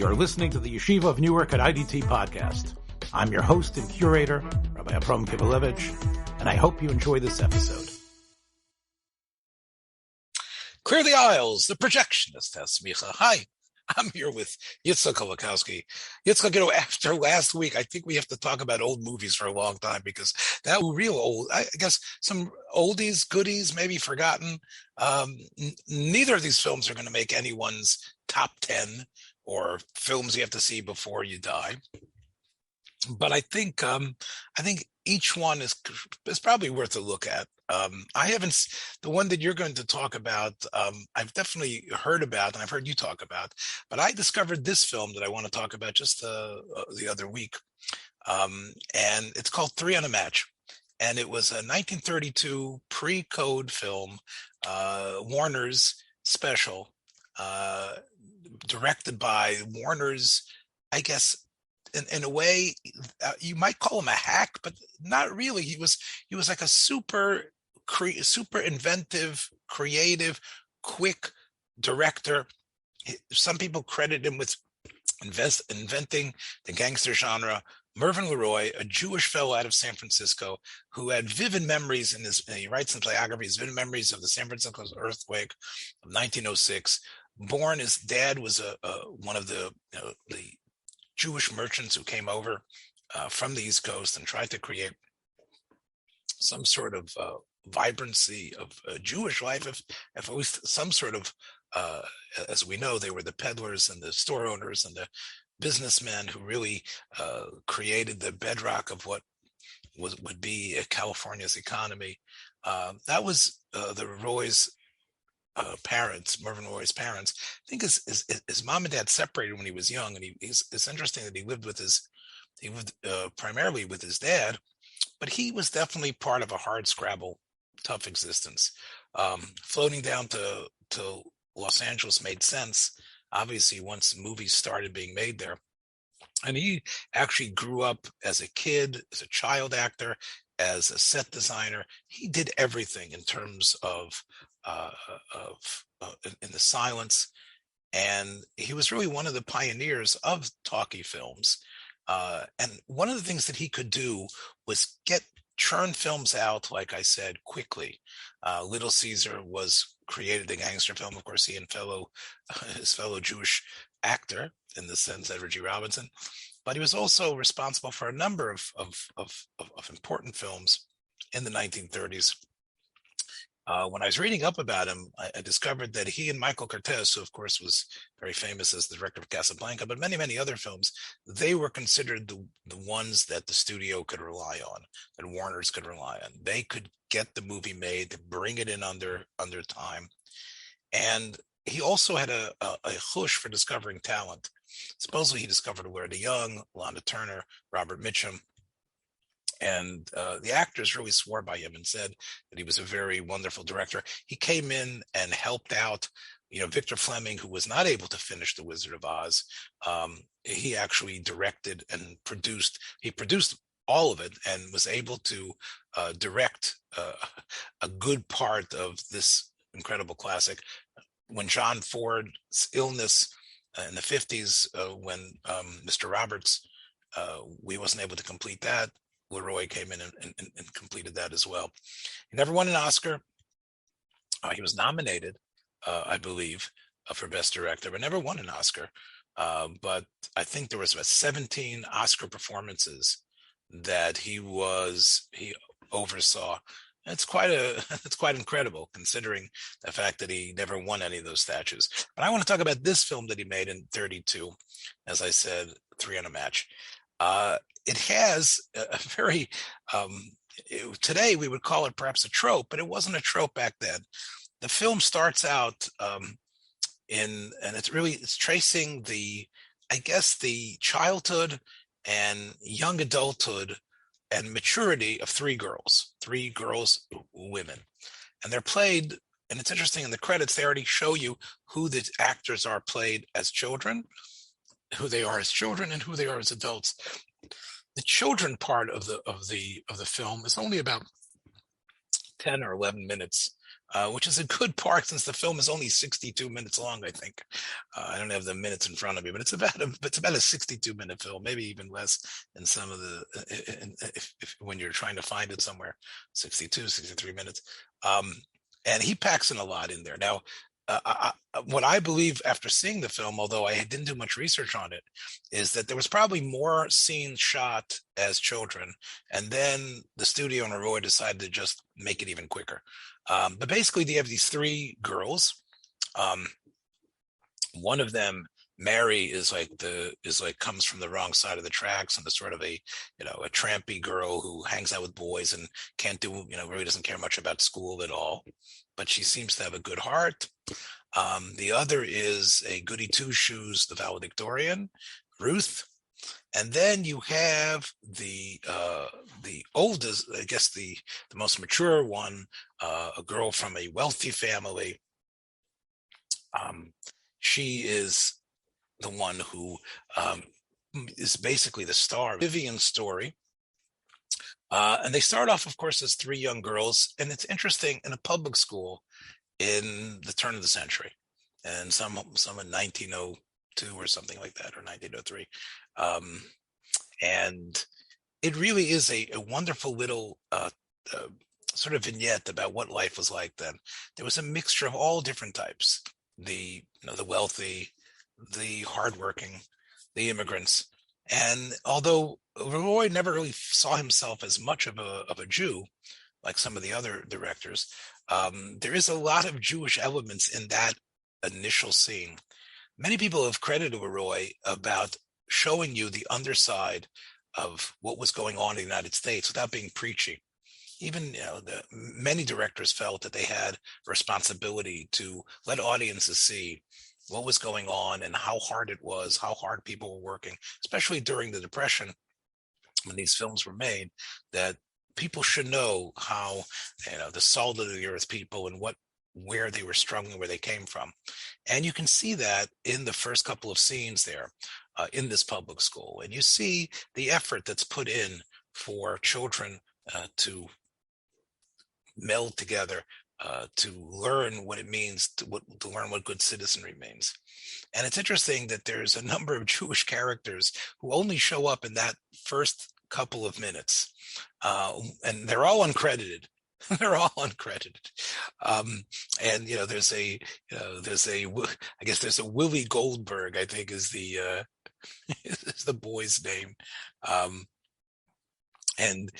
You're listening to the Yeshiva of Newark at IDT podcast. I'm your host and curator, Rabbi Kivlevitz, and I hope you enjoy this episode. Clear the aisles, the Projectionist Has Semicha. Hi, I'm here with Kolakowski. Yitzchak, after last week, I think we have to talk about old movies for a long time because that was real old. I guess some oldies, goodies, maybe forgotten. Neither of these films are going to make anyone's top 10 or films you have to see before you die. But I think each one is probably worth a look at. I haven't, the one that you're going to talk about, I've definitely heard about, and I've heard you talk about, but I discovered this film that I want to talk about just the other week. And it's called 3 on a Match. And it was a 1932 pre-code film, Warner's special, directed by Warner's, I guess, in a way, you might call him a hack, but not really. He was like a super inventive, creative, quick director. Some people credit him with inventing the gangster genre. Mervyn LeRoy, a Jewish fellow out of San Francisco, who had vivid memories he writes in biographies, vivid memories of the San Francisco earthquake of 1906. Born, his dad was one of the Jewish merchants who came over from the East Coast and tried to create some sort of vibrancy of Jewish life, if at least some sort of, as we know, they were the peddlers and the store owners and the businessmen who really created the bedrock of what would be California's economy. That was the Roy's parents, Mervyn LeRoy's parents. I think his mom and dad separated when he was young, and it's interesting that he lived primarily with his dad, but he was definitely part of a hardscrabble, tough existence. Floating down to Los Angeles made sense, obviously, once movies started being made there. And he actually grew up as a kid, as a child actor, as a set designer. He did everything in terms of in the silence, and he was really one of the pioneers of talkie films. And one of the things that he could do was churn films out, like I said, quickly. Little Caesar was created, the gangster film, of course, he and his fellow Jewish actor, in the sense, Edgar Robinson, but he was also responsible for a number of important films in the 1930s. When I was reading up about him, I discovered that he and Michael Curtiz, who of course was very famous as the director of Casablanca, but many, many other films, they were considered the ones that the studio could rely on, that Warner's could rely on. They could get the movie made, bring it in under time. And he also had a hush for discovering talent. Supposedly he discovered Ware DeYoung, Lana Turner, Robert Mitchum. And the actors really swore by him and said that he was a very wonderful director. He came in and helped out, Victor Fleming, who was not able to finish The Wizard of Oz. He actually directed and produced. He produced all of it and was able to direct a good part of this incredible classic. When John Ford's illness in the 50s, when Mr. Roberts, we wasn't able to complete that, LeRoy came in and completed that as well. He never won an Oscar. He was nominated, I believe, for Best Director, but never won an Oscar. But I think there was about 17 Oscar performances that he oversaw. It's quite incredible, considering the fact that he never won any of those statues. But I want to talk about this film that he made in 1932, as I said, 3 on a Match. It has a very, today we would call it perhaps a trope, but it wasn't a trope back then. The film starts out and it's tracing the childhood and young adulthood and maturity of three girls, women. And they're played, and it's interesting, in the credits, they already show you who the actors are played as children, who they are as children, and who they are as adults. The children part of the film is only about 10 or 11 minutes. which is a good part since the film is only 62 minutes long, I think. I don't have the minutes in front of me, but it's about a 62-minute film, maybe even less in some of the when you're trying to find it somewhere, 62, 63 minutes. And he packs in a lot in there. Now, what I believe after seeing the film, although I didn't do much research on it, is that there was probably more scenes shot as children, and then the studio and LeRoy decided to just make it even quicker. But basically, they have these three girls. One of them, Mary, is comes from the wrong side of the tracks and is sort of a trampy girl who hangs out with boys and can't do really doesn't care much about school at all, but she seems to have a good heart. The other is a goody two shoes, the valedictorian, Ruth. And then you have the oldest, I guess the most mature one, a girl from a wealthy family. She is the one who is basically the star of Vivian's story. And they start off, of course, as three young girls. And it's interesting, in a public school in the turn of the century, and some in 1902 or something like that, or 1903. And it really is a wonderful little sort of vignette about what life was like then. There was a mixture of all different types: the wealthy, the hardworking, the immigrants. And although LeRoy never really saw himself as much of a Jew, like some of the other directors, there is a lot of Jewish elements in that initial scene. Many people have credited LeRoy about showing you the underside of what was going on in the United States without being preachy. Even many directors felt that they had a responsibility to let audiences see what was going on and how hard it was, how hard people were working, especially during the Depression when these films were made, that people should know how, the salt of the earth people and where they were struggling, where they came from. And you can see that in the first couple of scenes there in this public school. And you see the effort that's put in for children to meld together, to learn what it means, to learn what good citizenry means. And it's interesting that there's a number of Jewish characters who only show up in that first couple of minutes, and they're all uncredited. They're all uncredited. And there's a I guess there's a Willie Goldberg, I think is the is the boy's name. And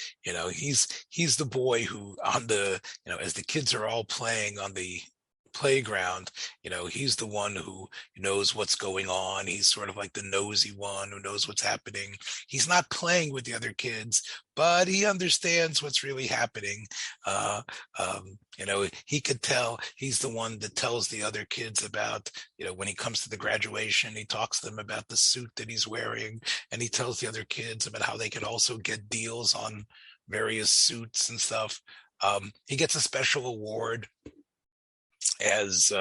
he's the boy who on the as the kids are all playing on the playground, he's the one who knows what's going on. He's sort of like the nosy one who knows what's happening. He's not playing with the other kids, but he understands what's really happening. He could tell. He's the one that tells the other kids about, when he comes to the graduation, he talks to them about the suit that he's wearing, and he tells the other kids about how they could also get deals on various suits and stuff. He gets a special award as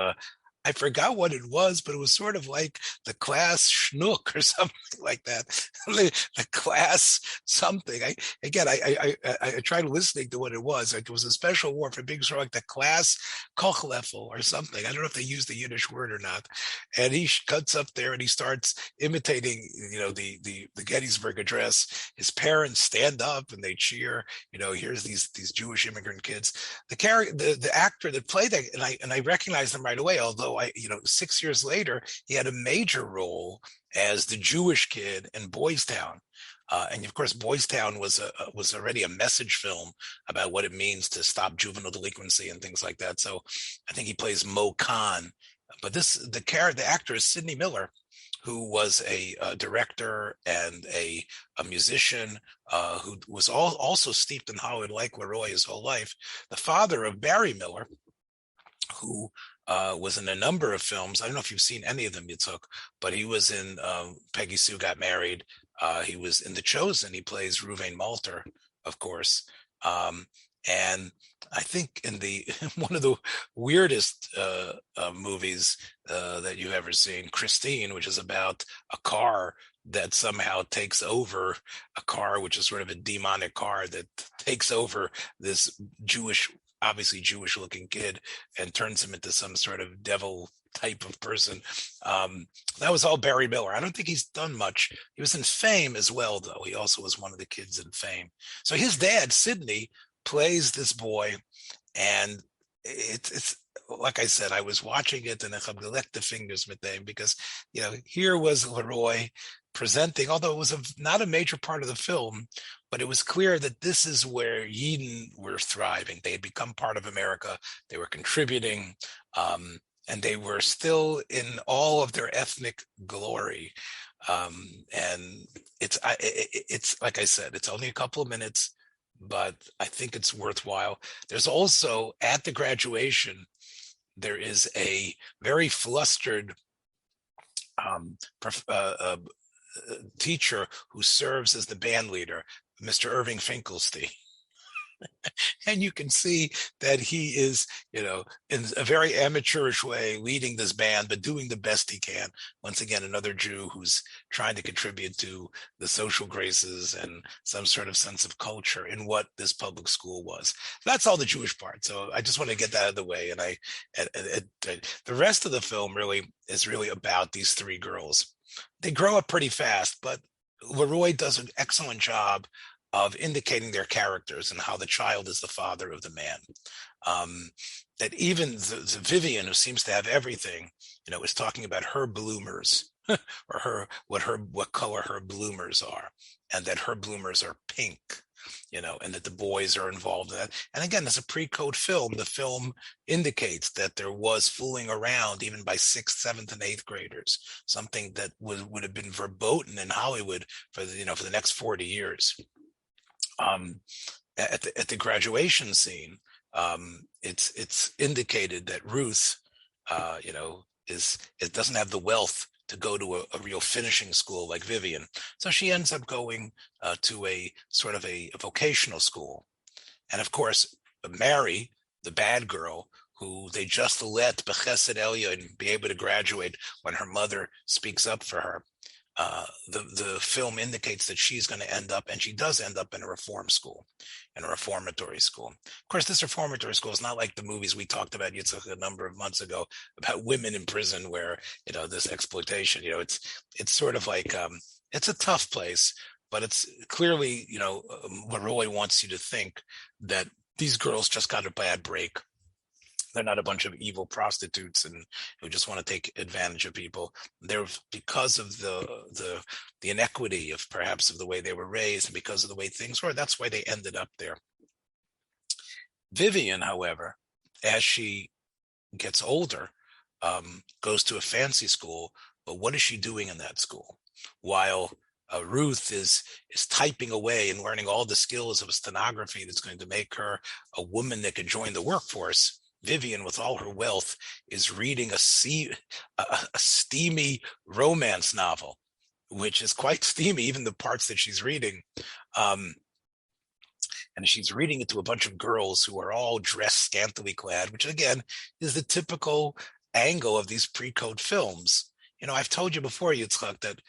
I forgot what it was, but it was sort of like the class schnook or something like that. the class something. I tried listening to what it was. Like, it was a special award for being sort of like the class Kochleffel or something. I don't know if they used the Yiddish word or not. And he cuts up there and he starts imitating, the Gettysburg Address. His parents stand up and they cheer. Here's these Jewish immigrant kids. The actor that played that, and I recognized him right away, although 6 years later, he had a major role as the Jewish kid in Boys Town. And of course, Boys Town was already a message film about what it means to stop juvenile delinquency and things like that. So I think he plays Mo Khan. But the actor is Sidney Miller, who was a director and a musician who was also steeped in Hollywood like LeRoy his whole life. The father of Barry Miller, who was in a number of films. I don't know if you've seen any of them, Yitzhak, but he was in Peggy Sue Got Married. He was in The Chosen. He plays Ruvain Malter, of course. And I think in one of the weirdest movies that you've ever seen, Christine, which is about a car that somehow takes over, a car which is sort of a demonic car that takes over this Jewish obviously Jewish looking kid and turns him into some sort of devil type of person. That was all Barry Miller. I don't think he's done much. He was in Fame as well, though. He also was one of the kids in Fame. So his dad, Sidney, plays this boy, and it's like I said, I was watching it and I collect the fingers with them because, here was LeRoy presenting, although it was not a major part of the film, but it was clear that this is where Yidden were thriving. They had become part of America. They were contributing, and they were still in all of their ethnic glory. And it's like I said, it's only a couple of minutes, but I think it's worthwhile. There's also, at the graduation, there is a very flustered teacher who serves as the band leader, Mr. Irving Finkelstein. And you can see that he is, in a very amateurish way, leading this band, but doing the best he can. Once again, another Jew who's trying to contribute to the social graces and some sort of sense of culture in what this public school was. That's all the Jewish part. So I just want to get that out of the way. And the rest of the film is really about these three girls. They grow up pretty fast, but LeRoy does an excellent job of indicating their characters and how the child is the father of the man. That even the Vivian, who seems to have everything, is talking about her bloomers or what color her bloomers are, and that her bloomers are pink, and that the boys are involved in that. And again, as a pre-code film, the film indicates that there was fooling around even by 6th, 7th, and 8th graders, something that would have been verboten in Hollywood for the next 40 years. At the graduation scene, it's indicated that Ruth, it doesn't have the wealth to go to a real finishing school like Vivian, so she ends up going to a sort of a vocational school, and of course Mary, the bad girl, who they just let B'chesed Elyon be able to graduate when her mother speaks up for her. The film indicates that she's going to end up, and she does end up in a reform school, in a reformatory school. Of course, this reformatory school is not like the movies we talked about a number of months ago about women in prison where, this exploitation, it's sort of like, it's a tough place, but it's clearly, LeRoy wants you to think that these girls just got a bad break. They're not a bunch of evil prostitutes and who just want to take advantage of people. They're, because of the inequity of perhaps of the way they were raised and because of the way things were, that's why they ended up there. Vivian, however, as she gets older, goes to a fancy school, but what is she doing in that school? While Ruth is typing away and learning all the skills of stenography that's going to make her a woman that can join the workforce, Vivian, with all her wealth, is reading a steamy romance novel, which is quite steamy, even the parts that she's reading. And she's reading it to a bunch of girls who are all dressed scantily clad, which again is the typical angle of these pre-code films. I've told you before, Yitzchak, that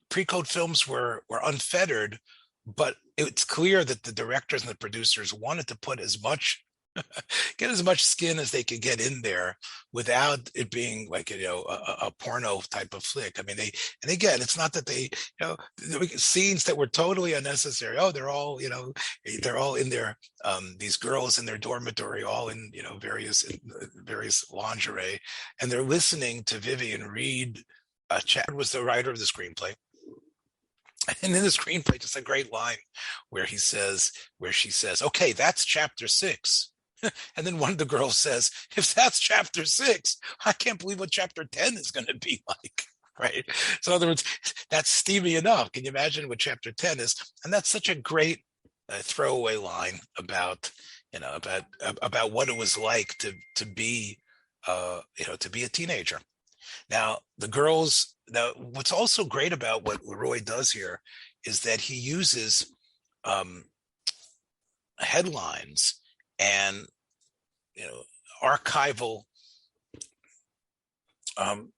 pre-code films were unfettered, but it's clear that the directors and the producers wanted to put get as much skin as they could get in there without it being like, a porno type of flick. I mean, and again, it's not that they, scenes that were totally unnecessary. Oh, they're all in their, these girls in their dormitory, all in, various lingerie. And they're listening to Vivian read. Chad was the writer of the screenplay. And in the screenplay, just a great line where she says, okay, that's chapter 6. And then one of the girls says, if that's chapter 6, I can't believe what chapter 10 is going to be like, right? So in other words, that's steamy enough. Can you imagine what chapter 10 is? And that's such a great throwaway line about what it was like to be a teenager. Now, what's also great about what LeRoy does here is that he uses headlines and archival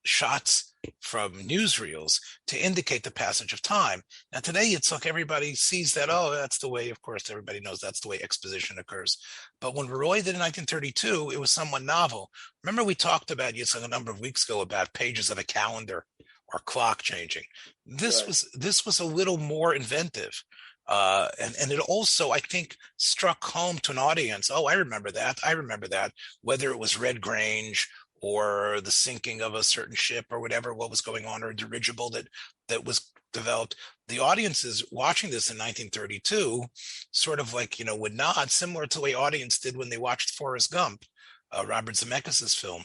shots from newsreels to indicate the passage of time. Now today it's like everybody sees that, oh, that's the way, of course, everybody knows that's the way exposition occurs. But when LeRoy did in 1932, it was somewhat novel. Remember we talked about, a number of weeks ago, about pages of a calendar or clock changing. This was a little more inventive. And it also, I think, struck home to an audience. Oh, I remember that. Whether it was Red Grange or the sinking of a certain ship or whatever, what was going on, or a dirigible that was developed. The audiences watching this in 1932 sort of would nod, similar to the way audience did when they watched Forrest Gump, Robert Zemeckis' film.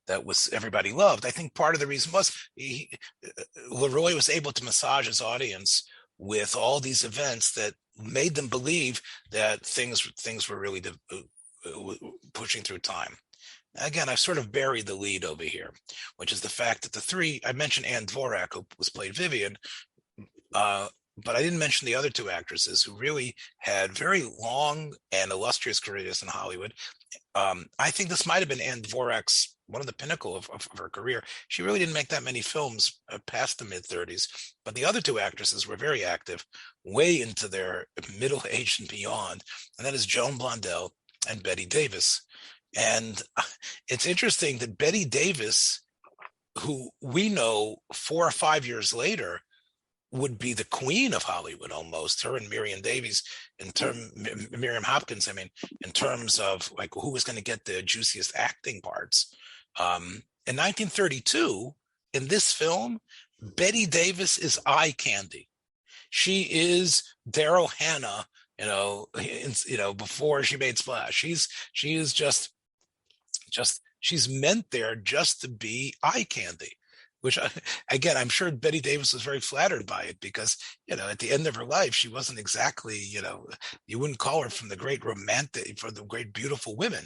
That was everybody loved. I think part of the reason was LeRoy was able to massage his audience with all these events that made them believe that things were really pushing through time. Again, I've sort of buried the lead over here, which is the fact that the three, I mentioned Ann Dvorak, who was played Vivian, but I didn't mention the other two actresses who really had very long and illustrious careers in Hollywood. I think this might have been Ann Dvorak's, one of the pinnacle of her career. She really didn't make that many films past the mid-30s, but the other two actresses were very active, way into their middle age and beyond, and that is Joan Blondell and Bette Davis. And it's interesting that Bette Davis, who we know 4 or 5 years later would be the queen of Hollywood almost, her and Miriam Hopkins, in terms of who was going to get the juiciest acting parts. In 1932, in this film, Bette Davis is eye candy. She is Daryl Hannah, before she made Splash. She is just she's meant there just to be eye candy, which again, I'm sure Bette Davis was very flattered by it, because, at the end of her life, she wasn't exactly, you wouldn't call her from the great beautiful women.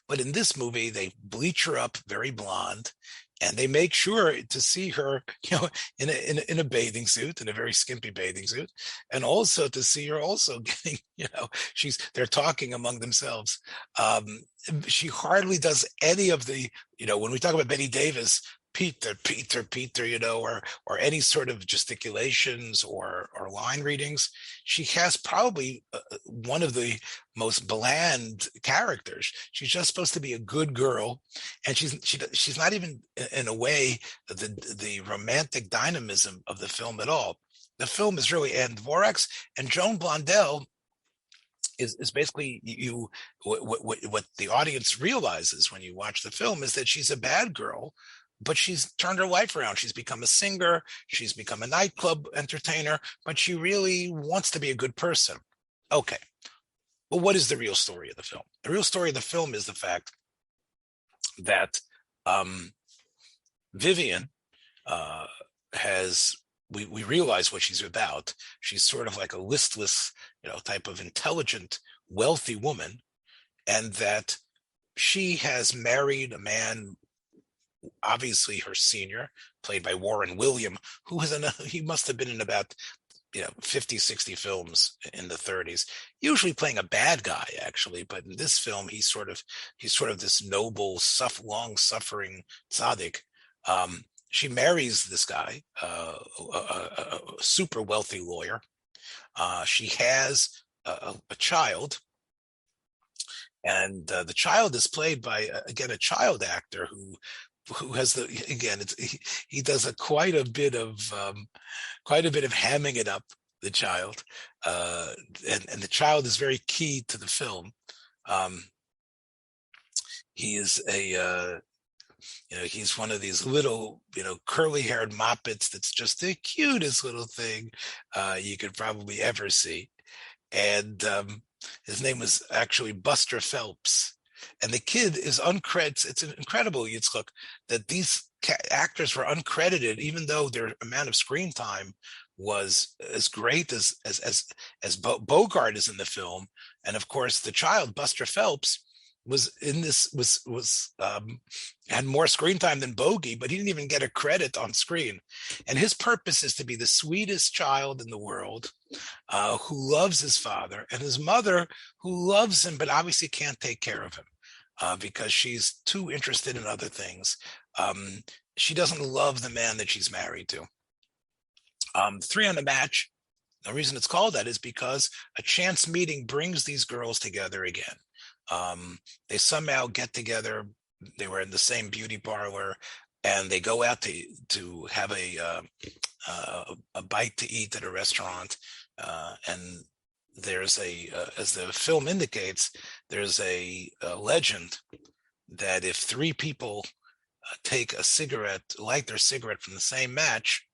But in this movie, they bleach her up very blonde, and they make sure to see her, in a bathing suit, in a very skimpy bathing suit, and also to see her also getting, they're talking among themselves. She hardly does any of the, when we talk about Bette Davis, Peter, or any sort of gesticulations or line readings. She has probably one of the most bland characters. She's just supposed to be a good girl, and she's not even, in a way, the romantic dynamism of the film at all. The film is really Ann Dvorak's, and Joan Blondell is basically what the audience realizes when you watch the film is that she's a bad girl, but she's turned her life around. She's become a singer. She's become a nightclub entertainer, but she really wants to be a good person. Okay. Well, what is the real story of the film? The real story of the film is the fact that Vivian we realize what she's about. She's sort of like a listless, type of intelligent, wealthy woman, and that she has married a man, obviously her senior, played by Warren William, he must have been in about 50, 60 films in the 30s, usually playing a bad guy, actually. But in this film, he's sort of this noble, long-suffering tzaddik. She marries this guy, a super wealthy lawyer. She has a child, and the child is played by, again, a child actor who has he does quite a bit of hamming it up, the child, and the child is very key to the film. He is he's one of these little, curly-haired moppets that's just the cutest little thing you could probably ever see. And his name was actually Buster Phelps. And the kid is uncredited. It's incredible, Yitzchak, that these actors were uncredited, even though their amount of screen time was as great as Bogart is in the film. And of course, the child, Buster Phelps, had more screen time than Bogey, but he didn't even get a credit on screen. And his purpose is to be the sweetest child in the world, who loves his father, and his mother, who loves him but obviously can't take care of him. because she's too interested in other things. She doesn't love the man that she's married to. Three on the match. The reason it's called that is because a chance meeting brings these girls together again. They somehow get together. They were in the same beauty parlor, and they go out to have a bite to eat at a restaurant. And there's as the film indicates, there's a legend that if three people light their cigarette from the same match,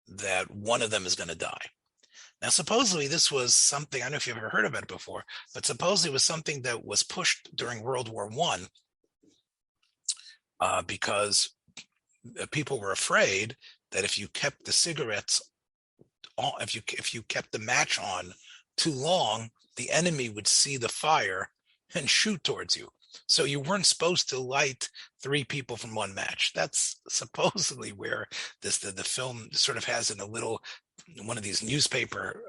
that one of them is going to die. Now, supposedly this was something, I don't know if you've ever heard about it before, but supposedly it was something that was pushed during World War I, because people were afraid that if you kept the cigarettes on, if you kept the match on too long, the enemy would see the fire and shoot towards you. So you weren't supposed to light three people from one match. That's supposedly where the film sort of has in a little one of these newspaper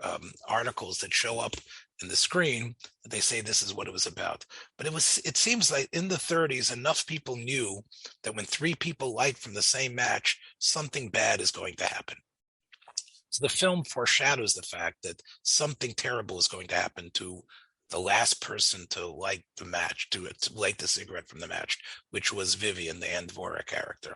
articles that show up in the screen. They say this is what it was about. But it seems like in the 30s, enough people knew that when three people light from the same match, something bad is going to happen. So the film foreshadows the fact that something terrible is going to happen to the last person to light the match, to light the cigarette from the match, which was Vivian, the Ann Dvorak character.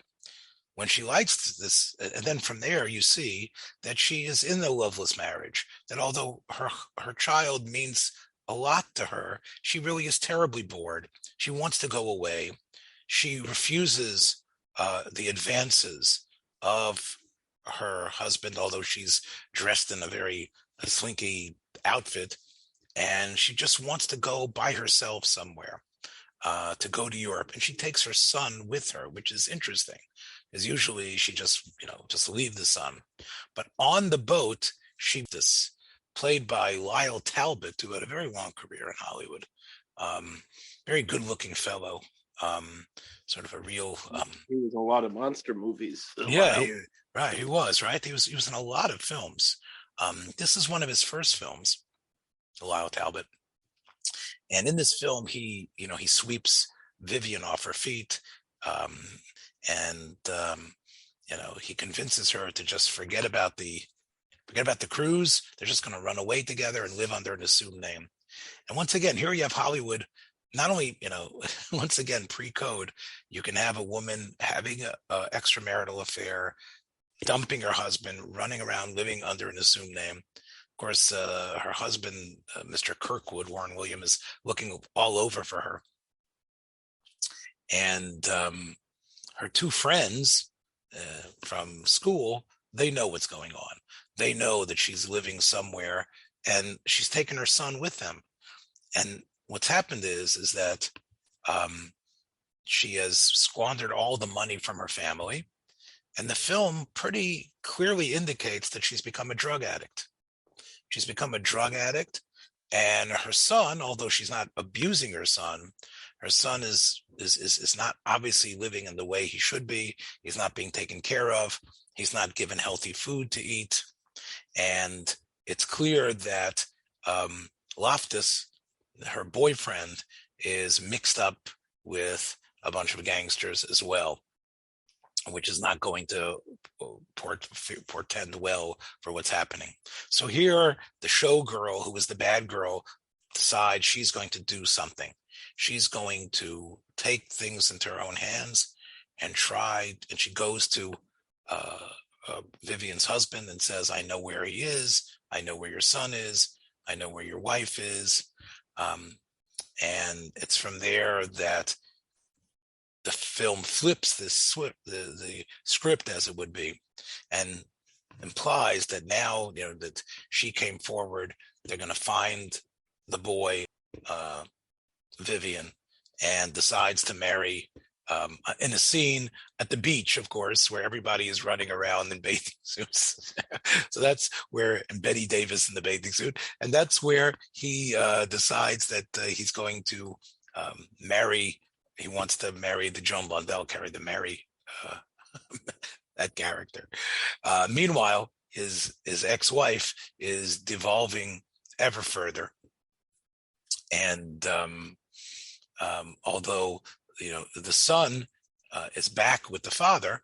When she lights this, and then from there you see that she is in a loveless marriage, that although her child means a lot to her, she really is terribly bored. She wants to go away. She refuses the advances of her husband, although she's dressed in a very slinky outfit, and she just wants to go by herself somewhere, to go to Europe. And she takes her son with her, which is interesting, because usually she just leave the son. But on the boat, this played by Lyle Talbot, who had a very long career in Hollywood, very good-looking fellow, sort of a real. He was in a lot of monster movies. Yeah, he was right. He was in a lot of films. This is one of his first films, Lyle Talbot, and in this film, he sweeps Vivian off her feet, and he convinces her to just forget about the cruise. They're just going to run away together and live under an assumed name. And once again, here you have Hollywood. Not only, once again, pre-code, you can have a woman having a extramarital affair, dumping her husband, running around living under an assumed name. Of course, her husband, Mr. Kirkwood, Warren William, is looking all over for her. And her two friends from school, they know what's going on. They know that she's living somewhere, and she's taken her son with them. And what's happened is that she has squandered all the money from her family. And the film pretty clearly indicates that she's become a drug addict. She's become a drug addict, and her son, although she's not abusing her son is not obviously living in the way he should be. He's not being taken care of. He's not given healthy food to eat. And it's clear that Loftus, her boyfriend, is mixed up with a bunch of gangsters as well, which is not going to portend well for what's happening. So here, the showgirl, who is the bad girl, decides she's going to do something. She's going to take things into her own hands and she goes to Vivian's husband and says, I know where he is. I know where your son is. I know where your wife is. And it's from there that the film flips the script, as it would be, and implies that now, that she came forward, they're going to find the boy, Vivian, and decides to marry in a scene at the beach, of course, where everybody is running around in bathing suits. So that's where, and Betty Davis in the bathing suit, and that's where he decides that he's going to marry. He wants to marry the Joan Blondell character, marry that character. Meanwhile, his ex-wife is devolving ever further, and although the son is back with the father,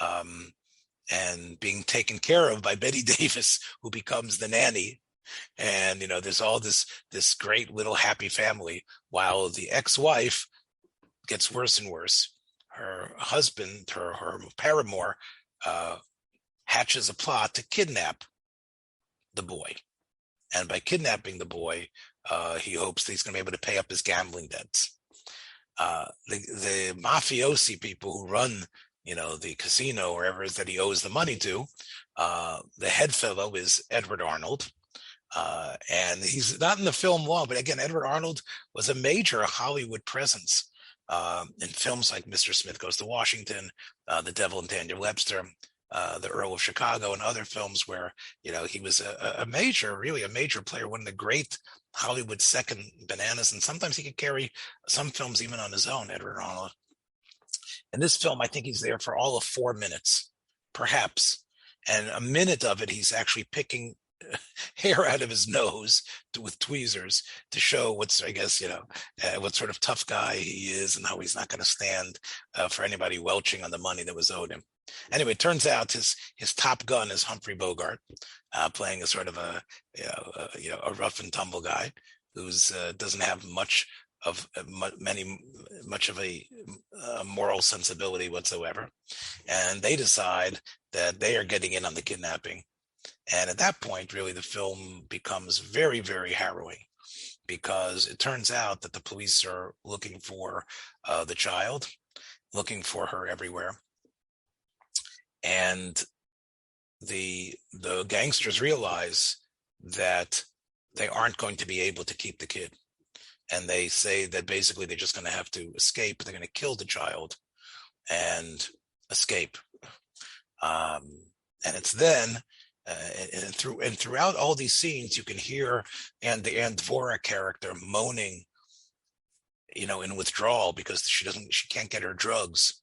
and being taken care of by Betty Davis, who becomes the nanny. And there's all this great little happy family, while the ex-wife gets worse and worse. Her husband, her paramour, hatches a plot to kidnap the boy, and by kidnapping the boy, he hopes that he's going to be able to pay up his gambling debts. The mafiosi people who run the casino, or wherever it is that he owes the money to, the head fellow is Edward Arnold. And he's not in the film long, but again, Edward Arnold was a major Hollywood presence in films like Mr. Smith Goes to Washington, The Devil and Daniel Webster, The Earl of Chicago, and other films where he was a major player, one of the great Hollywood second bananas, and sometimes he could carry some films even on his own, Edward Arnold. In this film, I think he's there for all of 4 minutes, perhaps, and a minute of it he's actually picking hair out of his nose with tweezers to show what sort of tough guy he is, and how he's not going to stand for anybody welching on the money that was owed him. Anyway, it turns out his top gun is Humphrey Bogart, playing a sort of a rough and tumble guy who's doesn't have much of a moral sensibility whatsoever, and they decide that they are getting in on the kidnapping. And at that point, really, the film becomes very, very harrowing, because it turns out that the police are looking for the child, looking for her everywhere. And the gangsters realize that they aren't going to be able to keep the kid. And they say that basically they're just going to have to escape. They're going to kill the child and escape. And it's then, and throughout all these scenes, you can hear the Dvorak character moaning, in withdrawal, because she can't get her drugs,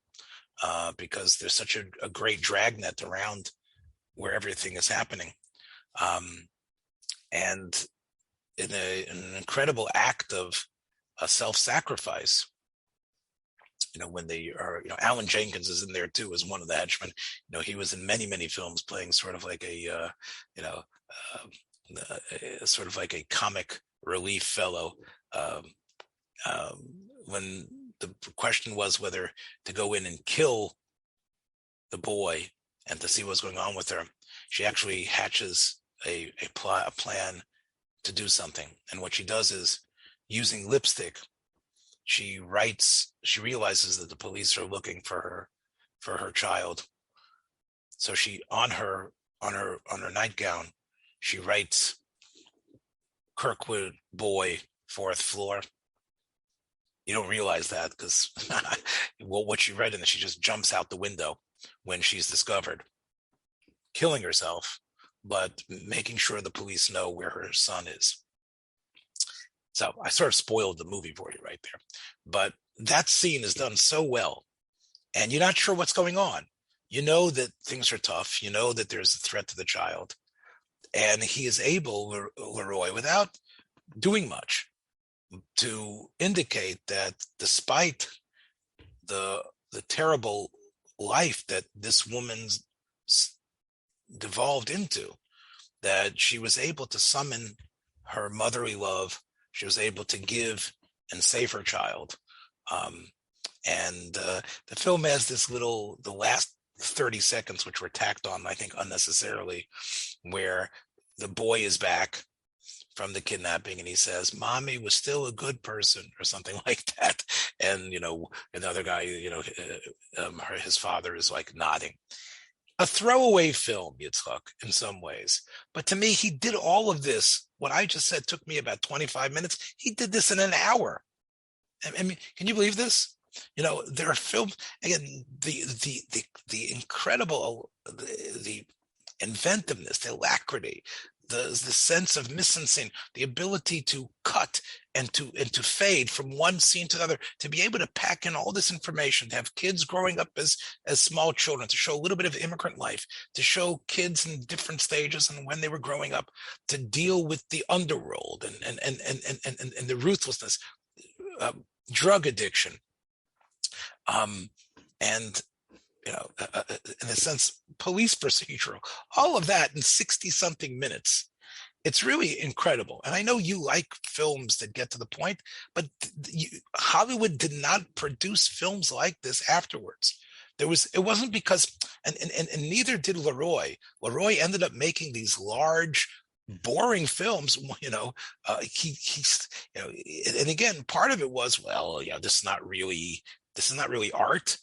because there's such a great dragnet around where everything is happening. And in an incredible act of self-sacrifice, when they are, Alan Jenkins is in there too as one of the henchmen. He was in many, many films playing sort of like sort of like a comic relief fellow. When the question was whether to go in and kill the boy and to see what's going on with her, she actually hatches a plan to do something. And what she does is, using lipstick, she realizes that the police are looking for her child. So she, on her nightgown, she writes Kirkwood boy, 4th floor. You don't realize that because what she read, and she just jumps out the window when she's discovered, killing herself, but making sure the police know where her son is. So I sort of spoiled the movie for you right there. But that scene is done so well, and you're not sure what's going on. You know that things are tough. You know that there's a threat to the child. And he is able, LeRoy, without doing much, to indicate that despite the terrible life that this woman's devolved into, that she was able to summon her motherly love. She was able to give and save her child. And the film has the last 30 seconds, which were tacked on, I think, unnecessarily, where the boy is back from the kidnapping and he says, "Mommy was still a good person," or something like that. And, another guy, his father is like nodding. A throwaway film, Yitzchak, in some ways. But to me, he did all of this. What I just said took me about 25 minutes. He did this in an hour. I mean, can you believe this? There are films, again, the incredible, the inventiveness, the alacrity, the sense of mise-en-scène, the ability to cut and to fade from one scene to the other, to be able to pack in all this information, to have kids growing up as small children, to show a little bit of immigrant life, to show kids in different stages and when they were growing up, to deal with the underworld and the ruthlessness. drug addiction, and in a sense, police procedural, all of that in 60 something minutes. It's really incredible. And I know you like films that get to the point, but Hollywood did not produce films like this afterwards. It wasn't because, and neither did LeRoy. LeRoy ended up making these large, boring films. And again, part of it was, this is not really art.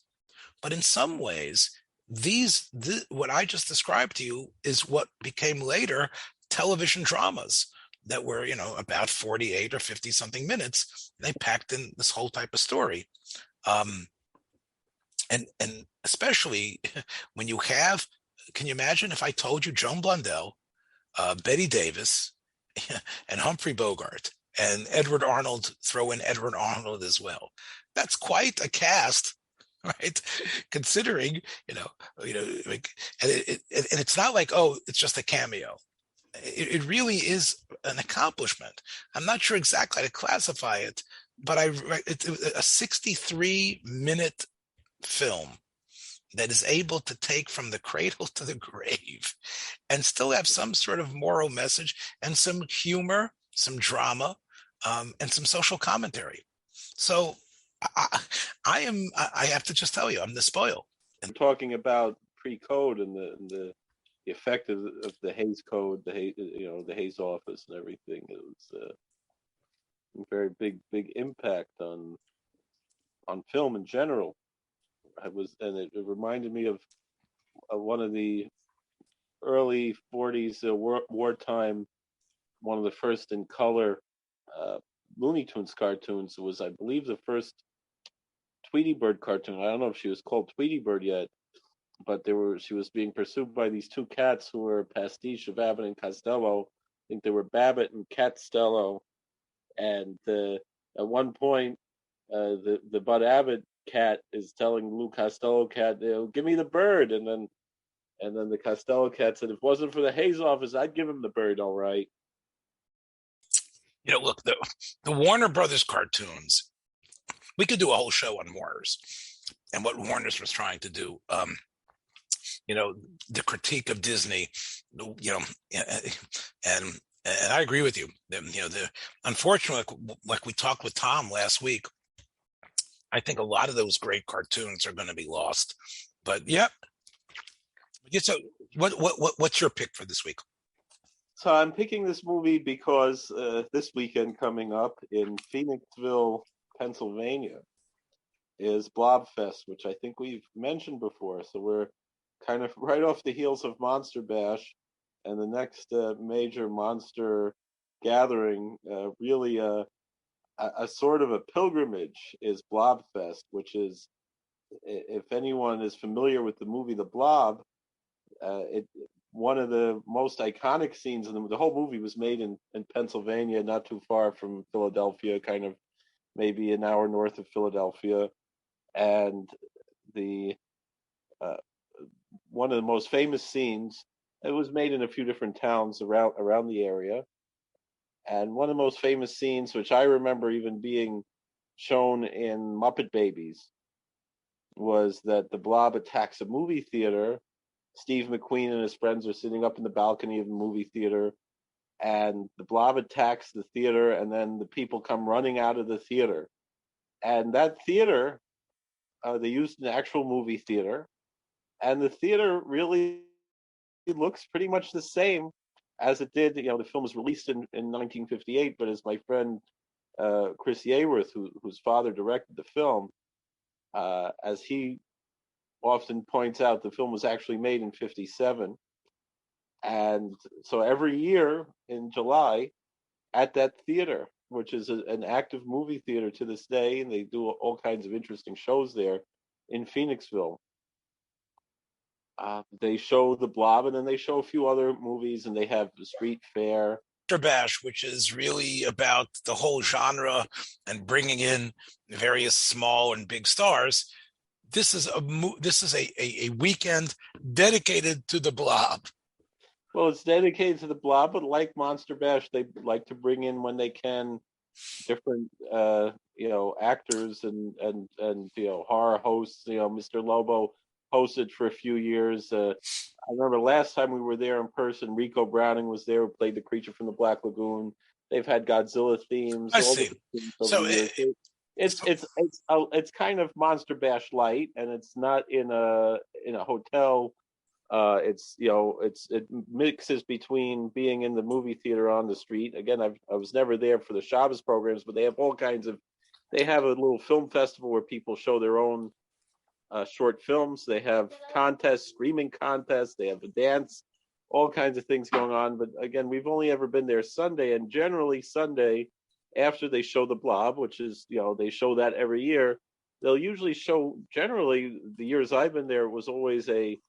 But in some ways, what I just described to you is what became later television dramas that were, about 48 or 50 something minutes. They packed in this whole type of story. And especially when you have, can you imagine if I told you Joan Blundell, Betty Davis, and Humphrey Bogart, and Edward Arnold, throw in Edward Arnold as well. That's quite a cast, right? Considering, and it's not like, it's just a cameo. It really is an accomplishment. I'm not sure exactly how to classify it, but it's a 63-minute film that is able to take from the cradle to the grave and still have some sort of moral message and some humor, some drama, and some social commentary. So I have to just tell you, I'm despoiled. I'm talking about pre-code and the effect of the Hays Code, the Hays Office and everything. It was a very big impact on film in general. It reminded me of one of the early 40s wartime, one of the first in color Looney Tunes cartoons. It was, I believe, the first Tweety Bird cartoon. I don't know if she was called Tweety Bird yet, but she was being pursued by these two cats who were a pastiche of Abbott and Costello. I think they were Babbitt and Catstello. And at one point, the Bud Abbott cat is telling Lou Costello cat, "Give me the bird," and then the Costello cat said, "If it wasn't for the Hays Office, I'd give him the bird, all right." Look, the Warner Brothers cartoons. We could do a whole show on Warner's and what Warner's was trying to do. The critique of Disney. And I agree with you. Unfortunately, like we talked with Tom last week, I think a lot of those great cartoons are going to be lost. But yeah. So what's your pick for this week? So I'm picking this movie because this weekend coming up in Phoenixville, Pennsylvania, is Blob Fest, which I think we've mentioned before. So we're kind of right off the heels of Monster Bash, and the next major monster gathering, really a sort of a pilgrimage, is Blob Fest, which is, if anyone is familiar with the movie The Blob, one of the most iconic scenes in the whole movie was made in Pennsylvania, not too far from Philadelphia, kind of maybe an hour north of Philadelphia. And one of the most famous scenes, it was made in a few different towns around the area. And one of the most famous scenes, which I remember even being shown in Muppet Babies, was that the Blob attacks a movie theater. Steve McQueen and his friends are sitting up in the balcony of the movie theater, and the Blob attacks the theater, and then the people come running out of the theater. And that theater, they used an actual movie theater, and the theater really looks pretty much the same as it did. The film was released in 1958, but as my friend Chris Yeworth, whose father directed the film, as he often points out, the film was actually made in 57. And so every year in July at that theater, which is an active movie theater to this day, and they do all kinds of interesting shows there in Phoenixville, they show The Blob, and then they show a few other movies, and they have the street fair. Bash, which is really about the whole genre and bringing in various small and big stars. This is a weekend dedicated to the Blob. Well, it's dedicated to the Blob, but like Monster Bash, they like to bring in, when they can, different actors and horror hosts. Mr. Lobo hosted for a few years. I remember last time we were there in person, Rico Browning was there, who played the creature from the Black Lagoon. They've had Godzilla themes. I see. So it's kind of Monster Bash light, and it's not in a hotel. It mixes between being in the movie theater on the street. Again, I was never there for the Shabbos programs, but they have all kinds of. They have a little film festival where people show their own short films. They have contests, screaming contests. They have a dance, all kinds of things going on. But again, we've only ever been there Sunday, and generally Sunday after they show the Blob, which is they show that every year. They'll usually show. Generally, the years I've been there, it was always a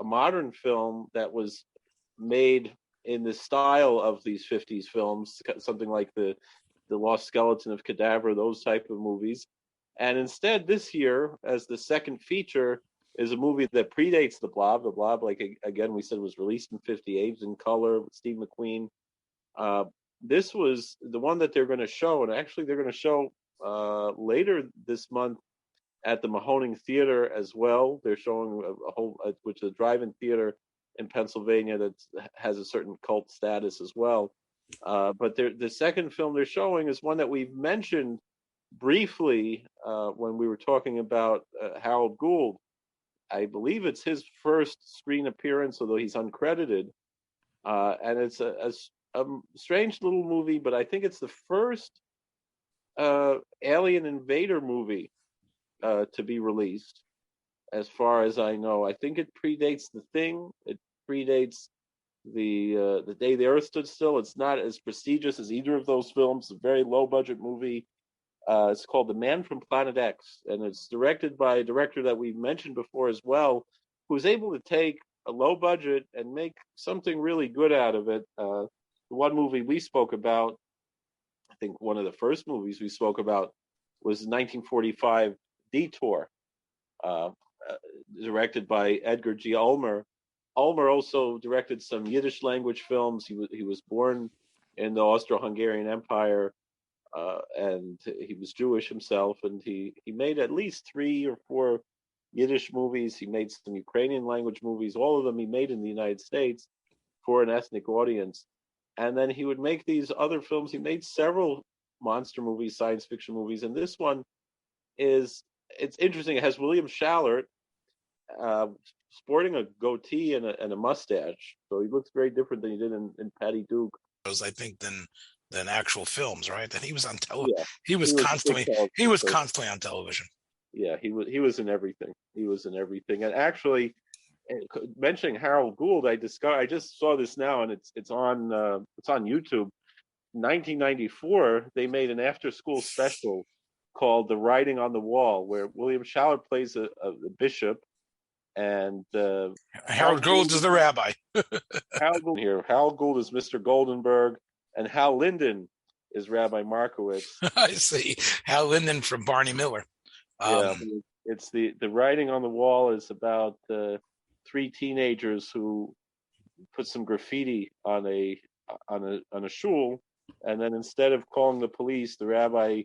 modern film that was made in the style of these 50s films, something like the Lost Skeleton of Cadaver, those type of movies. And instead, this year, as the second feature, is a movie that predates the Blob. The Blob, like again, we said, was released in '58 in color with Steve McQueen. This was the one that they're going to show, and actually they're going to show later this month at the Mahoning Theater as well. They're showing a whole, which is a drive-in theater in Pennsylvania that has a certain cult status as well. But the second film they're showing is one that we've mentioned briefly when we were talking about Harold Gould. I believe it's his first screen appearance, although he's uncredited. And it's a strange little movie, but I think it's the first alien invader movie to be released, as far as I know. I think it predates The Thing. It predates the Day the Earth Stood Still. It's not as prestigious as either of those films. It's a very low budget movie. It's called The Man from Planet X, and it's directed by a director that we mentioned before as well, who's able to take a low budget and make something really good out of it. The one movie we spoke about, I think one of the first movies we spoke about, was 1945 Detour, directed by Edgar G. Ulmer. Ulmer also directed some Yiddish language films. He was born in the Austro-Hungarian Empire, and he was Jewish himself, and he made at least 3 or 4 Yiddish movies. He made some Ukrainian language movies. All of them he made in the United States for an ethnic audience. And then he would make these other films. He made several monster movies, science fiction movies, and this one it's interesting. It has William Shallert sporting a goatee and a mustache, so he looks very different than he did in Patty Duke. I think than actual films, right? And he was on television. Yeah, he was constantly on television. Yeah, he was in everything. He was in everything. And actually, mentioning Harold Gould, I just saw this now, and it's on YouTube. 1994, they made an after-school special called "The Writing on the Wall," where William Shallert plays a bishop, and Harold Gould is the rabbi. Harold Gould is Mr. Goldenberg, and Hal Linden is Rabbi Markowitz. I see. Hal Linden from Barney Miller. It's the Writing on the Wall is about 3 teenagers who put some graffiti on a shul, and then instead of calling the police, the rabbi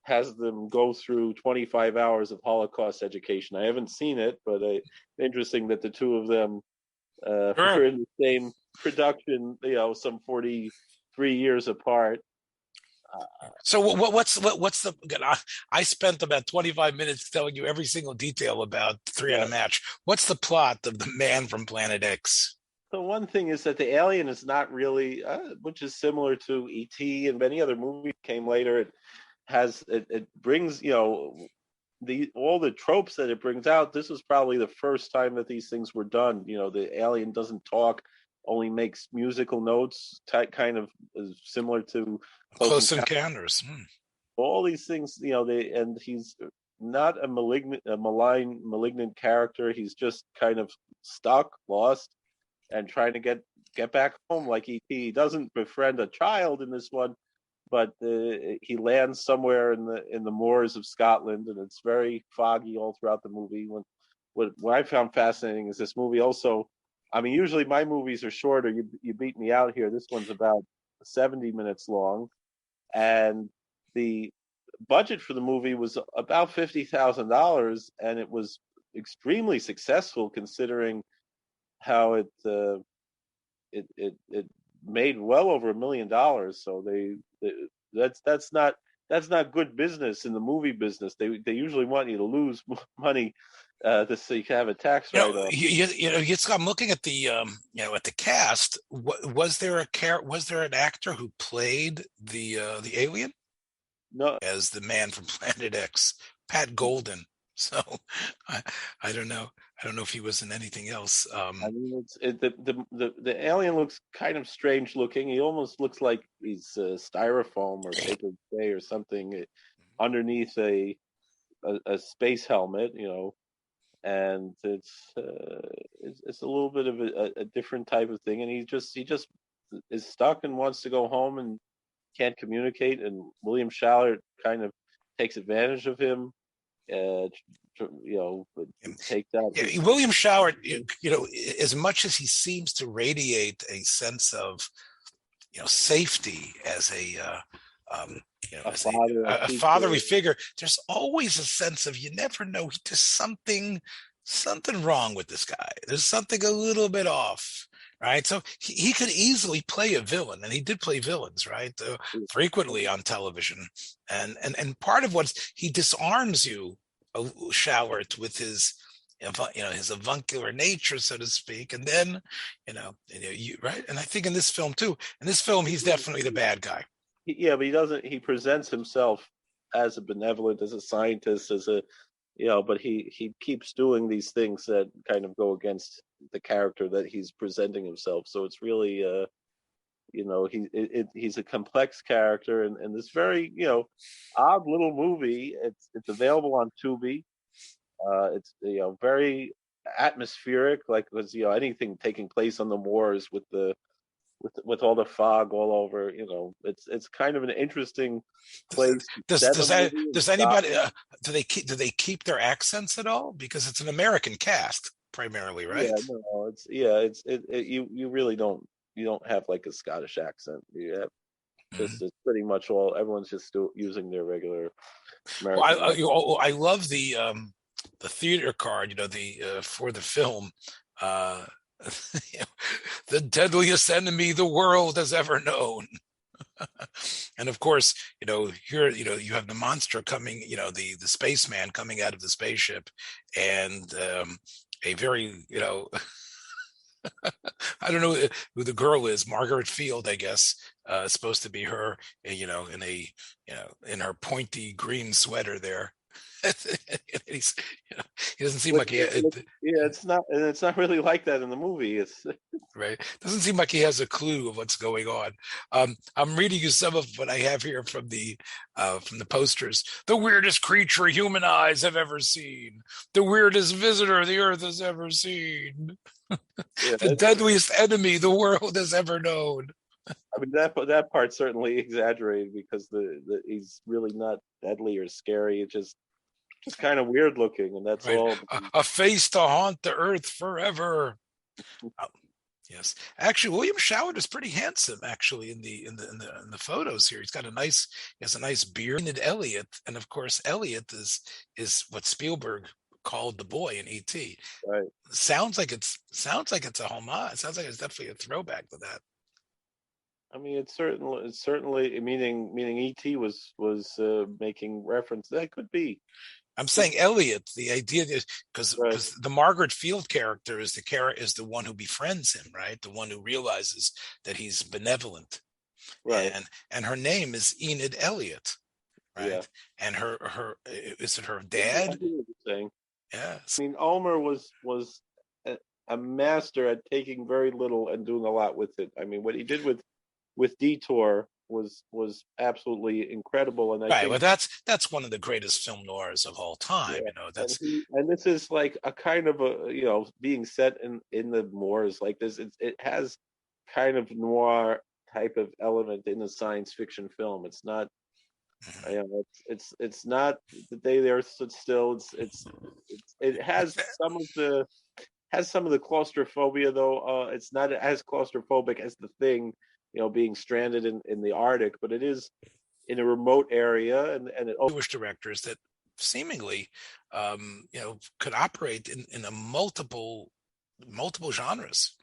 has them go through 25 hours of Holocaust education. I haven't seen it, but interesting that the two of them were in the same production, some 43 years apart. So what's the? I spent about 25 minutes telling you every single detail about 3 on a Match. What's the plot of The Man from Planet X? So one thing is that the alien is not really, which is similar to E.T. and many other movies came later. It brings all the tropes that it brings out. This was probably the first time that these things were done. The alien doesn't talk, only makes musical notes, kind of similar to Close Encounters. All these things, and he's not a malignant character. He's just kind of stuck, lost, and trying to get back home like E.T. He doesn't befriend a child in this one, but he lands somewhere in the moors of Scotland, and it's very foggy all throughout the movie. What I found fascinating is this movie also, I mean, usually my movies are shorter. You beat me out here. This one's about 70 minutes long, and the budget for the movie was about $50,000, and it was extremely successful considering how it made well over $1 million. So that's not good business in the movie business. They usually want you to lose money so you can have a tax write-off. I'm looking at the at the cast. Was there an actor who played the alien? No, as the man from Planet X, Pat Golden. So I don't know. I don't know if he was in anything else. I mean, the alien looks kind of strange looking. He almost looks like he's styrofoam or paper clay or something underneath a space helmet, and it's a little bit of a different type of thing. And he just is stuck and wants to go home and can't communicate. And William Shallert kind of takes advantage of him. Take that. Yeah, William Shallert, as much as he seems to radiate a sense of, safety as a fatherly figure, there's always a sense of, you never know, there's something wrong with this guy. There's something a little bit off, right? So he could easily play a villain, and he did play villains, right? Frequently on television, and part of he disarms you, Shallert, with his his avuncular nature, so to speak, and then right. And I think in this film too, he's definitely the bad guy. Yeah, but he presents himself as a benevolent, as a scientist, but he keeps doing these things that kind of go against the character that he's presenting himself. So it's really he's a complex character, and this very odd little movie. It's available on Tubi. It's very atmospheric, like was anything taking place on the moors with all the fog all over. It's kind of an interesting place. Does anybody do they keep their accents at all? Because it's an American cast primarily, right? Yeah, no, you really don't. You don't have like a Scottish accent. You have it's pretty much everyone's just still using their regular American. Well, I love the theater card, for the film, the deadliest enemy the world has ever known. And of course, here, you have the monster coming, the spaceman coming out of the spaceship, and a very, I don't know who the girl is. Margaret Field, I guess, supposed to be her. In in her pointy green sweater there. He doesn't seem like it's not really like that in the movie. It's right. Doesn't seem like he has a clue of what's going on. I'm reading you some of what I have here from the posters. The weirdest creature human eyes have ever seen. The weirdest visitor the earth has ever seen. The deadliest enemy the world has ever known. I mean, that part's certainly exaggerated because he's really not deadly or scary. It's just kind of weird looking, and that's right. All. A face to haunt the earth forever. Yes, actually, William Shallert is pretty handsome. Actually, in the photos here, he has a nice beard. And Elliot, and of course, Elliot is what Spielberg called the boy in E.T. Right. Sounds like it's a homage. It sounds like it's definitely a throwback to that. I mean, it's certainly meaning E.T. was making reference. That could be. I'm saying Elliot. The idea is because the Margaret Field character is the one who befriends him, right? The one who realizes that he's benevolent, right? And her name is Enid Elliot, right? Yeah. And her is it her dad? I hear what you're saying. Yeah. I mean, Ulmer was a master at taking very little and doing a lot with it. I mean, what he did with Detour was absolutely incredible, and I think, well, that's one of the greatest film noirs of all time. Yeah. And this is like a kind of a being set in the moors like this. It has kind of noir type of element in the science fiction film. It's not, it's not the day there stood still. It has some of the claustrophobia, though. It's not as claustrophobic as The Thing. Being stranded in the Arctic, but it is in a remote area, and it Jewish directors that seemingly, could operate in a multiple genres.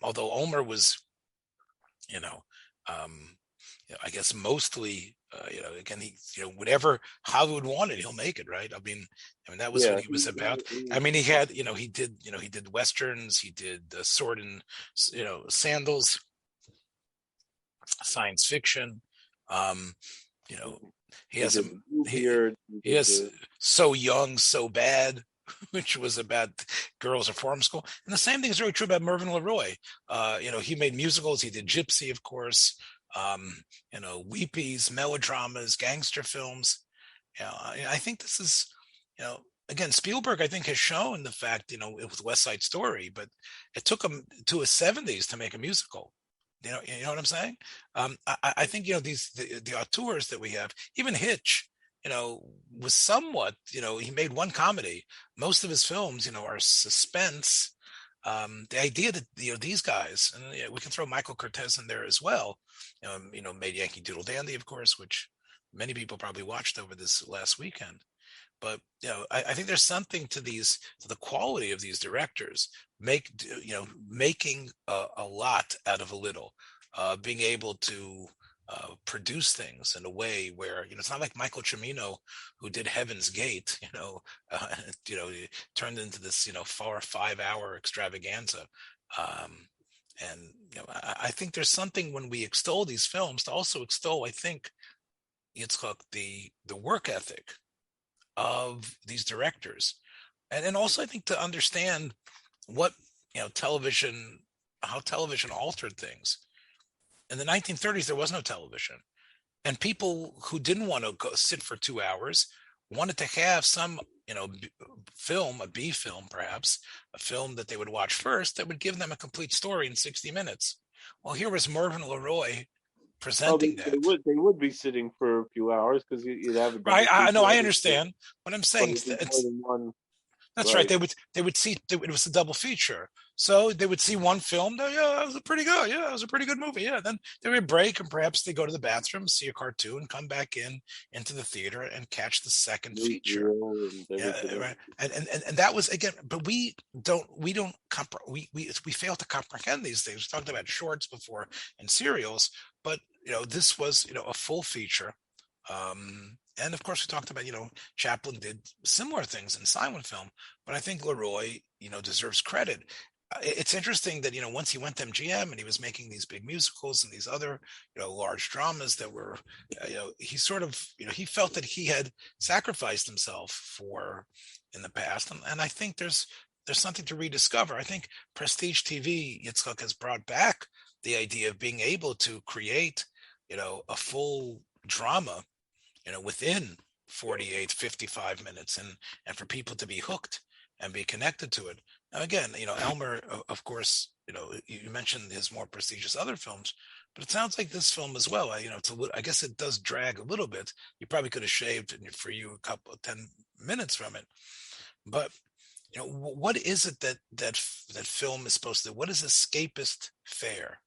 Although Ulmer was, I guess mostly, again, he, whatever Hollywood wanted, he'll make it, right? I mean, that was what he was about. I mean, he had, he did westerns, he did sword and, sandals, science fiction. He has So Young, So Bad, which was about girls at farm school. And the same thing is very true about Mervyn LeRoy. He made musicals. He did Gypsy, of course, weepies, melodramas, gangster films. I think this is, again, Spielberg, I think, has shown the fact, with West Side Story, but it took him to his 70s to make a musical. You know what I'm saying? I think, the auteurs that we have, even Hitch, was somewhat, he made one comedy. Most of his films, are suspense. The idea that, these guys, and we can throw Michael Curtiz in there as well, made Yankee Doodle Dandy, of course, which many people probably watched over this last weekend. But, I think there's something to the quality of these directors, making a lot out of a little, being able to produce things in a way where, it's not like Michael Cimino, who did Heaven's Gate, turned into this, 4 or 5 hour extravaganza. And, I think there's something when we extol these films to also extol, I think, Yitzchak, the work ethic of these directors. And also, I think, to understand what, how television altered things. In the 1930s, there was no television. And people who didn't want to go sit for 2 hours wanted to have some, film, a B film, perhaps, a film that they would watch first that would give them a complete story in 60 minutes. Well, here was Mervyn LeRoy presenting that. They would be sitting for a few hours because you'd have a right. I know, I understand. What I'm saying, that's right. They would see, it was a double feature. So they would see one film. Yeah, that was pretty good. Yeah, it was a pretty good movie. Yeah. Then they would break and perhaps they go to the bathroom, see a cartoon, come back into the theater and catch the second feature. Yeah, right. And that was, again, but we fail to comprehend these things. We talked about shorts before and serials, but this was a full feature. And of course, we talked about, Chaplin did similar things in silent film, but I think LeRoy, deserves credit. It's interesting that, once he went to MGM and he was making these big musicals and these other, large dramas that were, he sort of, he felt that he had sacrificed himself for in the past. And I think there's something to rediscover. I think Prestige TV, Yitzchak, has brought back the idea of being able to create, a full drama, within 48, 55 minutes and for people to be hooked and be connected to it. Now, again, Ulmer, of course, you mentioned his more prestigious other films, but it sounds like this film as well. I guess it does drag a little bit. You probably could have shaved for you a couple of 10 minutes from it. But, what is it that film is supposed to do? What is escapist fare?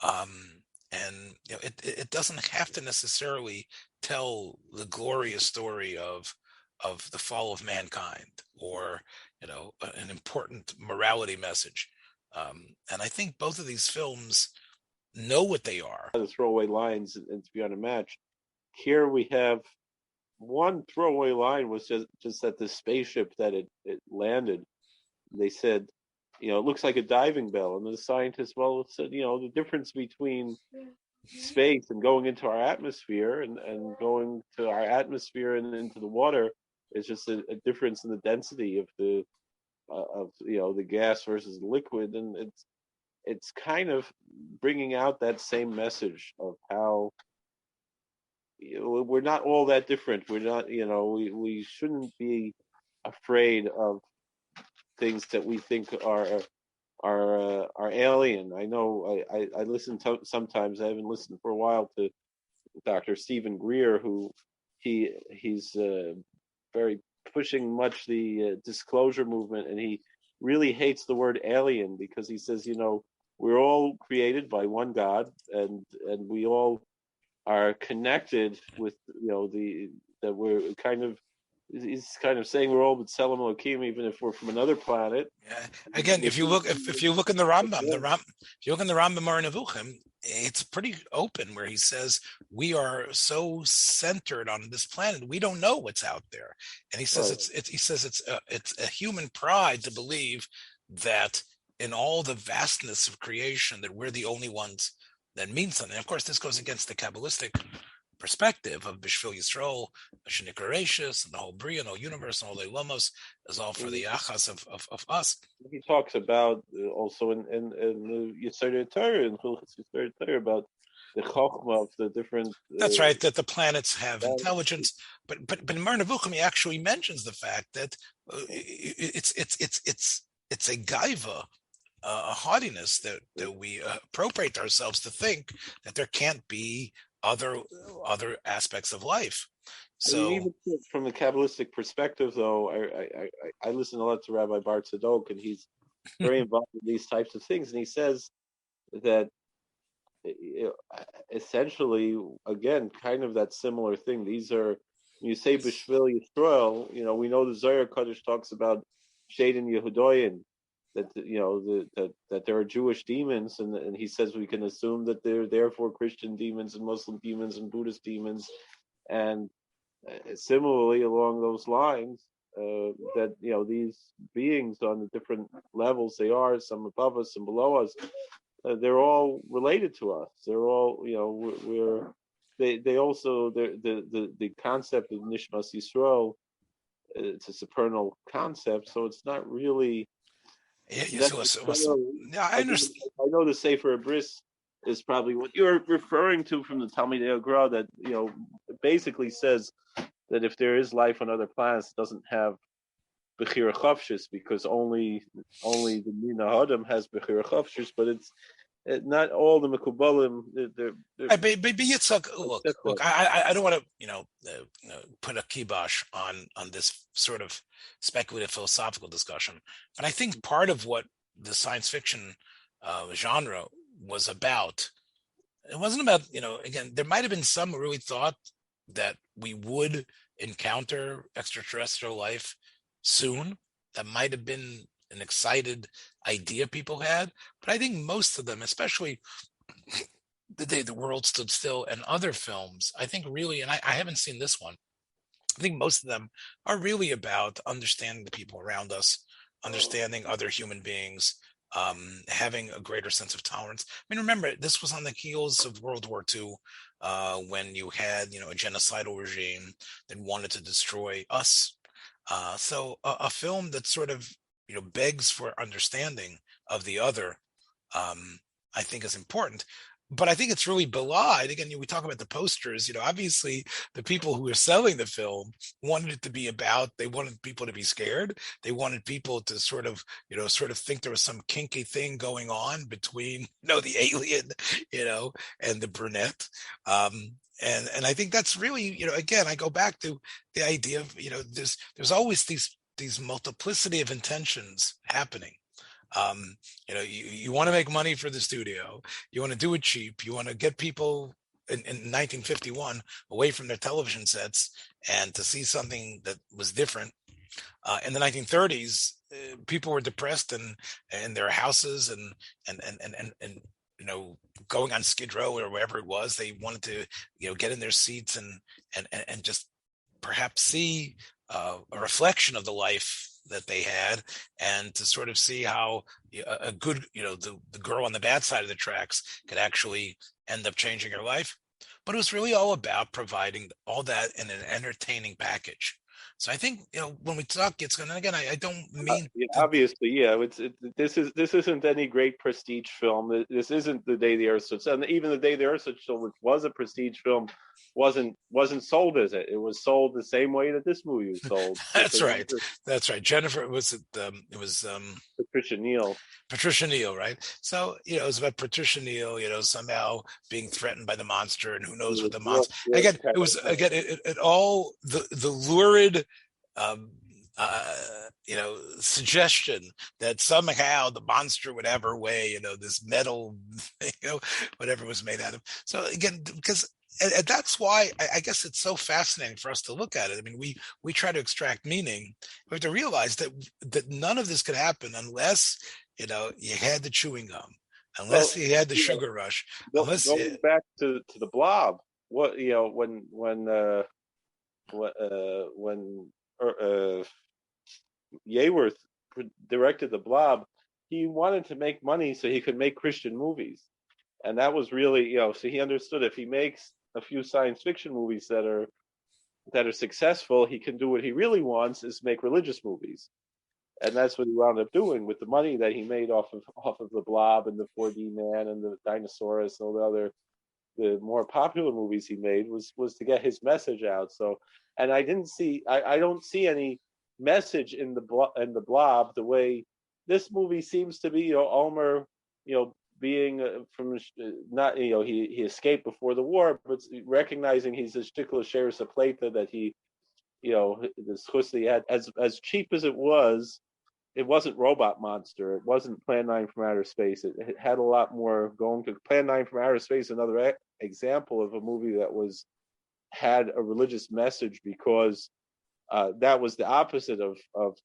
And it doesn't have to necessarily tell the glorious story of the fall of mankind or an important morality message. And I think both of these films know what they are. The throwaway lines and to be on a match. Here we have one throwaway line was just at the spaceship that it landed. They said, it looks like a diving bell. And the scientists, said, the difference between space and going into our atmosphere and going to our atmosphere and into the water is just a difference in the density of the gas versus the liquid. And it's kind of bringing out that same message of how we're not all that different. We're not, we shouldn't be afraid of things that we think are alien. I know I listen to sometimes. I haven't listened for a while to Dr. Steven Greer, who he's very pushing much the disclosure movement, and he really hates the word alien because he says, we're all created by one God, and we all are connected with that we're kind of. He's kind of saying we're all B'Tselem Elokim, even if we're from another planet. Yeah. Again, if you look in the Rambam, if you look in the Rambam or Nevuchim, it's pretty open where he says we are so centered on this planet, we don't know what's out there, and he says it's a human pride to believe that in all the vastness of creation that we're the only ones that mean something. Of course, this goes against the Kabbalistic perspective of Bishvil Yisrael, Shenikaratius, and the whole Bria, and the whole universe, and all the Lomos is all for the Achas of us. He talks about also in the Yitzhak Torah, in Chilchus Yitzhak Torah, about the Chochmah of the different. That's right, that the planets have intelligence, but in Mar Nevuchim he actually mentions the fact that it's a gaiva, a haughtiness that we appropriate ourselves to think that there can't be other aspects of life. So even from the Kabbalistic perspective, though, I listen a lot to Rabbi Bar Tzadok, and he's very involved in these types of things, and he says that essentially, again, kind of that similar thing. These are, when you say B'Shvil Yisrael, we know the Zohar Kodesh talks about Shadin Yehudoyin, that that there are Jewish demons, and he says we can assume that they're therefore Christian demons and Muslim demons and Buddhist demons, and similarly along those lines, that these beings on the different levels they are, some above us, some below us, they're all related to us. They're all they also the concept of Nishmas Yisrael, it's a supernal concept, so it's not really. Yeah, I understand. I know the Sefer Bris is probably what you're referring to from the Talmidei Agra, that basically says that if there is life on other planets, it doesn't have Bechira Chavshis, because only the Mina Adam has Bechira Chavshis, but it's not all the Mekubalim. Look, I don't want to put a kibosh on this sort of speculative philosophical discussion, but I think part of what the science fiction genre was about, it wasn't about, again, there might have been some who really thought that we would encounter extraterrestrial life soon. That might have been an excited idea people had, but I think most of them, especially The Day the World Stood Still and other films, I think really, and I haven't seen this one, I think most of them are really about understanding the people around us, understanding other human beings, having a greater sense of tolerance. I mean, remember, this was on the heels of World War II, when you had, a genocidal regime that wanted to destroy us. So a film that sort of, begs for understanding of the other, I think is important. But I think it's really belied. Again, we talk about the posters, obviously the people who were selling the film wanted it to be about, they wanted people to be scared. They wanted people to sort of think there was some kinky thing going on between, the alien, and the brunette. And I think that's really, again, I go back to the idea of, there's always these multiplicity of intentions happening. You want to make money for the studio, you want to do it cheap, you want to get people in 1951 away from their television sets and to see something that was different. In the 1930s, people were depressed in their houses and going on Skid Row or wherever it was. They wanted to get in their seats and just perhaps see a reflection of the life that they had, and to sort of see how a good, the girl on the bad side of the tracks could actually end up changing her life. But it was really all about providing all that in an entertaining package. So I think, when we talk, it's going to, again, I don't mean obviously, yeah. This isn't any great prestige film. This isn't The Day the Earth Stood Still. And even The Day the Earth Stood Still, which was a prestige film, wasn't sold as it. It was sold the same way that this movie was sold. That's right. Jennifer, it was Patricia Neal. Patricia Neal, right? So, it was about Patricia Neal, somehow being threatened by the monster, and who knows what the monster. Again, it was it all the lurid, suggestion that somehow the monster would have her way, this metal, whatever was made out of. So again, because and that's why I guess it's so fascinating for us to look at it. I mean, we try to extract meaning. We have to realize that none of this could happen unless, you had the chewing gum, unless you had the sugar rush, unless going back to the Blob. What when Yeworth directed the Blob, he wanted to make money so he could make Christian movies, and that was really so he understood if he makes a few science fiction movies that are successful, he can do what he really wants, is make religious movies. And that's what he wound up doing with the money that he made off of the Blob and the 4D Man and the Dinosaurus and all the more popular movies he made was to get his message out. So, and I don't see any message in the Blob the way this movie seems to be. Ulmer, being from not he escaped before the war, but recognizing he's a shtikla sheres plata, that he this chutzah he had, as cheap as it wasn't Robot Monster. It wasn't Plan 9 from Outer Space. It had a lot more going to Plan 9 from Outer Space. Another example of a movie that had a religious message, because that was the opposite of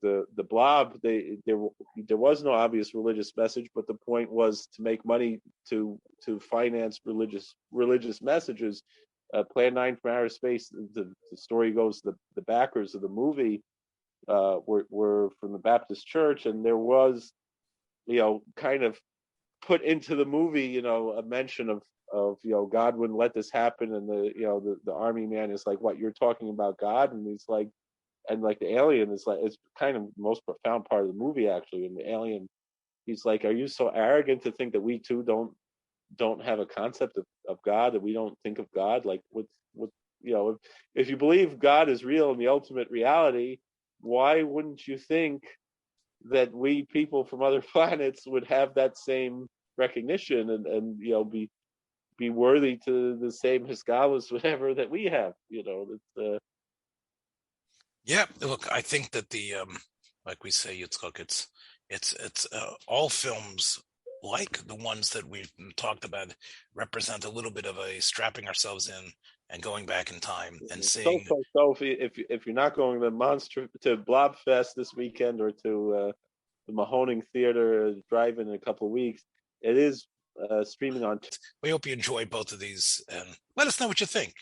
the Blob. There was no obvious religious message, but the point was to make money to finance religious messages. Plan 9 from Outer Space. The story goes, the backers of the movie were from the Baptist Church, and there was, kind of put into the movie, a mention of God wouldn't let this happen, and the army man is like, what, you're talking about God? And he's like, and like the alien is like, it's kind of the most profound part of the movie actually. And the alien, he's like, are you so arrogant to think that we too don't have a concept of God, that we don't think of God? Like, what if you believe God is real and the ultimate reality, why wouldn't you think that we people from other planets would have that same recognition and be worthy to the same hiskalos, whatever, that we have? Yeah, look, I think that like we say, Yitzchak, it's all films like the ones that we've talked about represent a little bit of a strapping ourselves in and going back in time and seeing. So if you're not going to Blob Fest this weekend, or to the Mahoning Theater drive-in a couple of weeks, it is streaming on. We hope you enjoy both of these, and let us know what you think.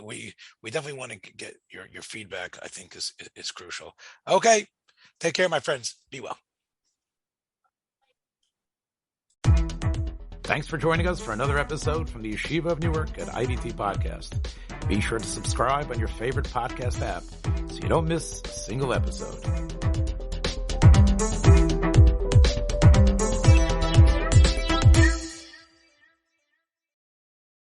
We definitely want to get your feedback. I think is crucial. Okay, take care, my friends. Be well. Thanks for joining us for another episode from the Yeshiva of Newark at IDT Podcast. Be sure to subscribe on your favorite podcast app so you don't miss a single episode.